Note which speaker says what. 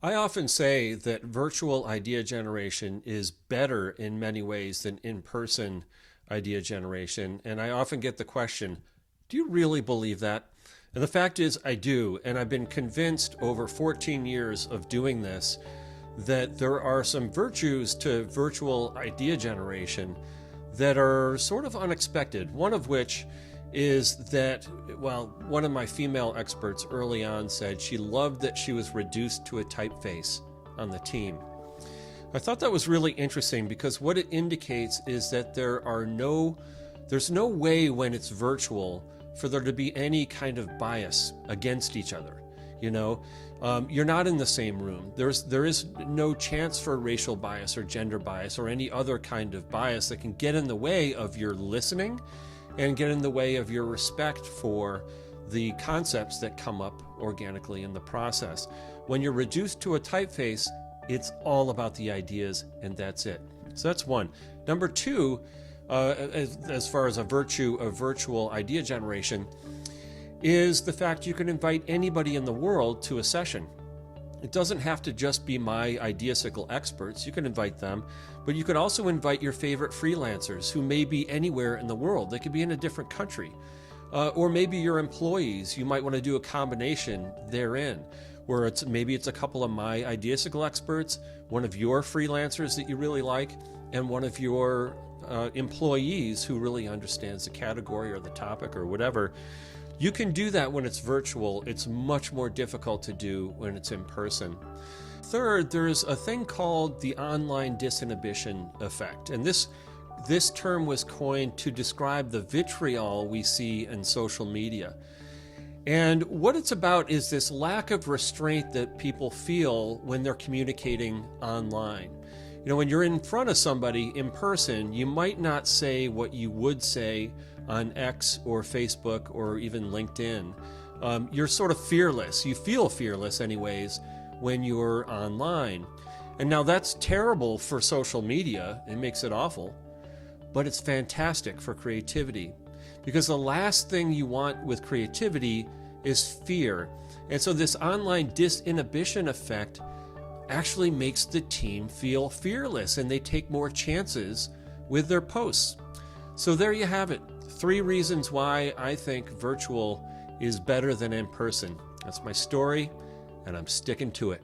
Speaker 1: I often say that virtual idea generation is better in many ways than in-person idea generation. And I often get the question, do you really believe that? And the fact is, I do. And I've been convinced over 14 years of doing this that there are some virtues to virtual idea generation that are sort of unexpected. One of which is that, well, one of my female experts early on said she loved that she was reduced to a typeface on the team. I thought that was really interesting because what it indicates is that there's no way when it's virtual for there to be any kind of bias against each other. You're not in the same room. There is no chance for racial bias or gender bias or any other kind of bias that can get in the way of your listening and get in the way of your respect for the concepts that come up organically in the process. When you're reduced to a typeface, it's all about the ideas, and that's it. So that's one. Number two, as far as a virtue of virtual idea generation, is the fact you can invite anybody in the world to a session. It doesn't have to just be my Ideasicle experts. You can invite them, but you could also invite your favorite freelancers who may be anywhere in the world. They could be in a different country. Or maybe your employees. You might want to do a combination therein, where maybe it's a couple of my Ideasicle experts, one of your freelancers that you really like, and one of your employees who really understands the category or the topic or whatever. You can do that when it's virtual. It's much more difficult to do when it's in person. Third, there's a thing called the online disinhibition effect. And this term was coined to describe the vitriol we see in social media. And what it's about is this lack of restraint that people feel when they're communicating online. When you're in front of somebody in person, you might not say what you would say on X or Facebook or even LinkedIn. You're sort of fearless. You feel fearless anyways when you're online. And now that's terrible for social media. It makes it awful. But it's fantastic for creativity. Because the last thing you want with creativity is fear. And so this online disinhibition effect actually makes the team feel fearless and they take more chances with their posts. So there you have it. 3 reasons why I think virtual is better than in person. That's my story, and I'm sticking to it.